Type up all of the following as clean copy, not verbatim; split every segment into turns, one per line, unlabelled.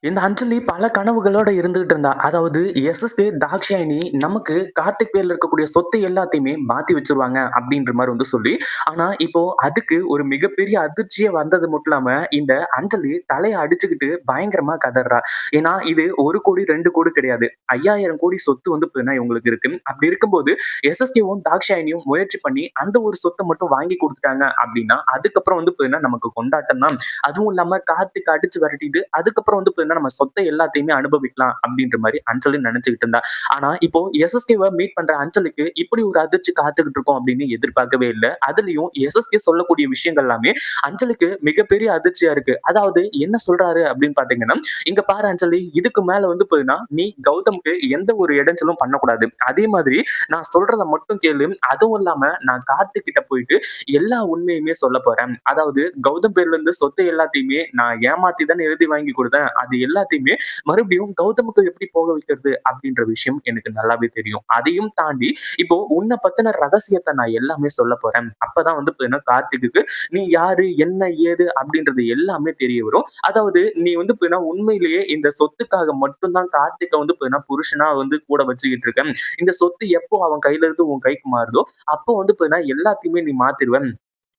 இந்த அஞ்சலி பல கனவுகளோட இருந்துகிட்டு இருந்தா. அதாவது எஸ்எஸ்கே, தாக்ஷாயணி நமக்கு கார்த்திக் பேர்ல இருக்கக்கூடிய சொத்து எல்லாத்தையுமே மாத்தி வச்சுருவாங்க அப்படின்ற மாரி சொல்லி, ஆனா இப்போ அதுக்கு ஒரு மிகப்பெரிய அதிர்ச்சியே வந்தது மட்டும் இல்லாம, இந்த அஞ்சலி தலைய அடிச்சுக்கிட்டு பயங்கரமா கதர்றா. ஏன்னா இது 1,00,00,000, 2,00,00,000 கிடையாது. 5,000,00,00,000 சொத்து பார்த்தீங்கன்னா இவங்களுக்கு இருக்கு. அப்படி இருக்கும்போது எஸ்எஸ்கேவும், தாக்ஷாயணியும் முயற்சி பண்ணி அந்த ஒரு சொத்த மட்டும் வாங்கி குடுத்துட்டாங்க அப்படின்னா, அதுக்கப்புறம் பார்த்தீங்கன்னா நமக்கு கொண்டாட்டம் தான். அதுவும் இல்லாம கார்த்திக் அடிச்சு விரட்டிட்டு, அதுக்கப்புறம் பார்த்தீங்கன்னா நம்ம சொத்தை எல்லாத்தையுமே அனுபவிக்கலாம் அப்படின்ற மாரி அஞ்சலி நினைச்சுக்கிட்டு இருந்தா. ஆனா இப்போ எஸ்எஸ்கேவ மீட் பண்ற அஞ்சலிக்கு இப்படி ஒரு அதிர்ச்சி காத்துக்கிட்டு இருக்கோம் அப்படின்னு எதிர்பார்க்கவே இல்ல. அதுலயும் எஸ்எஸ்கே சொல்லக்கூடிய விஷயங்கள் எல்லாமே அஞ்சலிக்கு மிகப்பெரிய அதிர்ச்சியா இருக்கு. அதாவது என்ன சொல்றாரு அப்படின்னு பார்த்தீங்கன்னா, "இங்க பாரு அஞ்சலி, இதுக்கு மேல பார்த்தீங்கன்னா, நீ கௌதம்க்கு எந்த ஒரு இடைஞ்சலும் பண்ணக்கூடாது. அதே மாதிரி நான் சொல்றத மட்டும் கேளு. அதுவும் இல்லாம நான் கார்த்திக் கிட்ட போயிட்டு எல்லா உண்மையுமே சொல்லப் போறேன். அதாவது கௌதம் பேர்ல இருந்து சொத்து எல்லாத்தையுமே நான் ஏமாத்தி தானே எழுதி வாங்கி கொடுத்தேன். அது எல்லாத்தையுமே மறுபடியும் கௌதமுக்கு எப்படி போக வைக்கிறது அப்படின்ற விஷயம் எனக்கு நல்லாவே தெரியும். அதையும் தாண்டி இப்போ உன்னை பத்தின ரகசியத்தை நான் எல்லாமே சொல்லப் போறேன். அப்பதான் பார்த்தீங்கன்னா கார்த்திக்குக்கு நீ யாரு, என்ன ஏது அப்படின்றது எல்லாமே தெரிய வரும். அதாவது நீ பார்த்தீங்கன்னா உண்மையிலேயே இந்த சொத்துக்காக மட்டும் தான் கார்த்திக்க பார்த்தீங்கன்னா புருஷனா கூட வச்சுக்கிட்டு இருக்க. இந்த சொத்து எப்போ அவன் கையில இருந்து உன் கைக்கு மாறுதோ அப்போ பார்த்தீங்கன்னா எல்லாத்தையுமே நீ மாத்திருவ.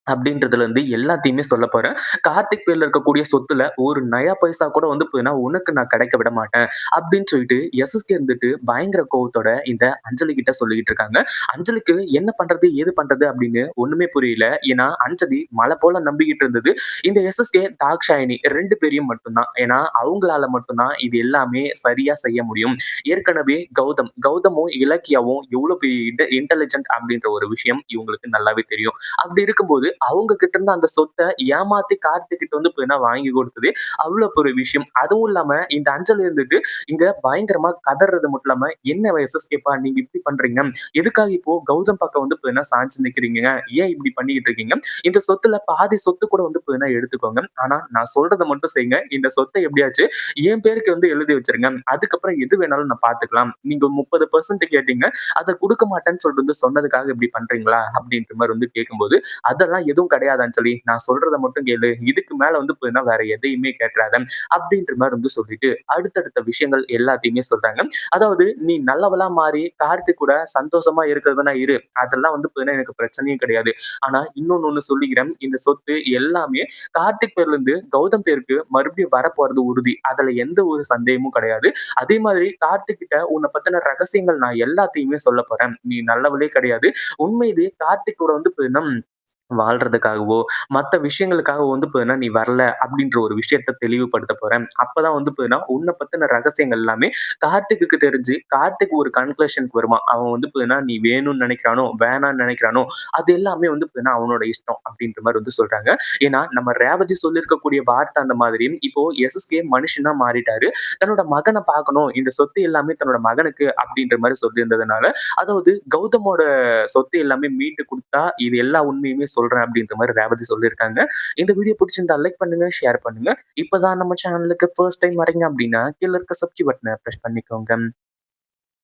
அப்படின்றதுல இருந்து எல்லாத்தையுமே சொல்லப் போறேன். கார்த்திக் பேர்ல இருக்கக்கூடிய சொத்துல ஒரு நயா பைசா கூட பார்த்தீங்கன்னா, உனக்கு நான் கிடைக்க விட மாட்டேன். அப்படின்னு சொல்லிட்டு எஸ்எஸ்கே பயங்கர கோவத்தோட இந்த அஞ்சலி கிட்ட சொல்லிக்கிட்டு இருக்காங்க. அஞ்சலிக்கு என்ன பண்றது, ஏது பண்றது அப்படின்னு ஒண்ணுமே புரியல. ஏன்னா அஞ்சலி மலை போல நம்பிக்கிட்டு இருந்தது இந்த எஸ்எஸ்கே, தாக்ஷாயணி 2 பேரையும் மட்டும் தான். ஏன்னா அவங்களால மட்டும் தான் இது எல்லாமே சரியா செய்ய முடியும். ஏற்கனவே கௌதமும், இலக்கியாவும் எவ்வளவு பெரிய இன்டெலிஜென்ட் அப்படின்ற ஒரு விஷயம் இவங்களுக்கு நல்லாவே தெரியும். அப்படி இருக்கும்போது அவங்க கிட்ட இருந்து அந்த சொத்த ஏமாத்தி கார்த்திக் கிட்ட பார்த்தீங்கன்னா வாங்கி கொடுத்தது அவ்வளவு பெரிய விஷயம். அதுவும் இல்லாம இந்த அஞ்சலி இங்க பயங்கரமா கதறது மட்டும் இல்லாம, "என்ன எஸ்எஸ்கேப்பா நீங்க இப்படி பண்றீங்க? எதுக்காக இப்போ கௌதம் பக்கம் பார்த்தீங்கன்னா சாஞ்சு நிக்கிறீங்க? ஏன் இப்படி பண்ணிக்கிட்டு இருக்கீங்க? இந்த சொத்துல பாதி சொத்து கூட பார்த்தீங்கன்னா எடுத்துக்கோங்க. ஆனா நான் சொல்றத மட்டும் செய்யுங்க. இந்த சொத்தை எப்படியாச்சும் என் பேருக்கு எழுதி வச்சிருங்க. அதுக்கப்புறம் எது வேணாலும் நான் பார்த்துக்கலாம். நீங்க 30% கேட்டீங்க. அத குடுக்க மாட்டேன்னு சொல்லிட்டு சொன்னதுக்காக இப்படி பண்றீங்களா?" அப்படின்ற மாரி கேட்கும்போது, "அதெல்லாம் எதுவும் கிடையாது அஞ்சலி. நான் சொல்றத மட்டும் கேளு. இதுக்கு மேல பார்த்தீங்கன்னா வேற எதையுமே கேட்றாத." அப்படின்ற மாரி சொல்லிட்டு அடுத்தடுத்த விஷயங்கள் எல்லாத்தையுமே சொல்றாங்க. அதாவது நீ நல்லவளா மாறி கார்த்திக் கூட சந்தோஷமா இருக்கிறதுனா இரு. அதெல்லாம் பார்த்தீங்கன்னா எனக்கு பிரச்சனையும் கிடையாது. ஆனா இன்னொன்னு ஒண்ணு சொல்லிக்கிறேன். இந்த சொத்து எல்லாமே கார்த்திக் பேர்ல இருந்து கௌதம் பேருக்கு மறுபடியும் வரப்போறது உறுதி. அதுல எந்த ஒரு சந்தேகமும் கிடையாது. அதே மாதிரி கார்த்திக் கிட்ட உன்ன பத்தின ரகசியங்கள் நான் எல்லாத்தையுமே சொல்லப் போறேன். நீ நல்லவளே கிடையாது. உண்மையிலேயே கார்த்திக் கூட பார்த்தீங்கன்னா வாழ்றதுக்காகவோ, மத்த விஷயங்களுக்காக பார்த்தீங்கன்னா, "நீ வரல." அப்படின்ற ஒரு விஷயத்த தெளிவுபடுத்தப் போறேன். அப்பதான் பார்த்தீங்கன்னா, உன்ன பத்தின ரகசியங்கள் எல்லாமே கார்த்திக்குக்கு தெரிஞ்சு, கார்த்திக் ஒரு கன்க்ளூஷன்க்கு வருவான். அவன் பார்த்தீங்கன்னா, "நீ வேணும்னு நினைக்கிறானோ, வேணாம்னு நினைக்கிறானோ, அது எல்லாமே பார்த்தீங்கன்னா அவனோட இஷ்டம்." அப்படின்ற மாரி சொல்றாங்க. ஏன்னா, நம்ம ரேவதி சொல்லியிருக்கக்கூடிய வார்த்தை அந்த மாதிரி, இப்போ எஸ்எஸ்கே மனுஷனா மாறிட்டாரு. தன்னோட மகன பார்க்கணும், இந்த சொத்து எல்லாமே தன்னோட மகனுக்கு அப்படின்ற மாரி சொல்லியிருந்ததுனால, அதாவது கௌதமோட சொத்து எல்லாமே மீட்டு குடுத்தா, இது எல்லா உண்மையுமே சொல்றேன் அப்படின்ற மாரி ரேவதி சொல்லியிருக்காங்க. இந்த வீடியோ பிடிச்சிருந்தா லைக் பண்ணுங்க, ஷேர் பண்ணுங்க. இப்பதான் நம்ம சேனலுக்கு ஃபர்ஸ்ட் டைம் வரீங்க அப்படின்னா, கீழ இருக்க சப்ஸ்கிரைப் பட்டன பிரஸ் பண்ணிக்கோங்க.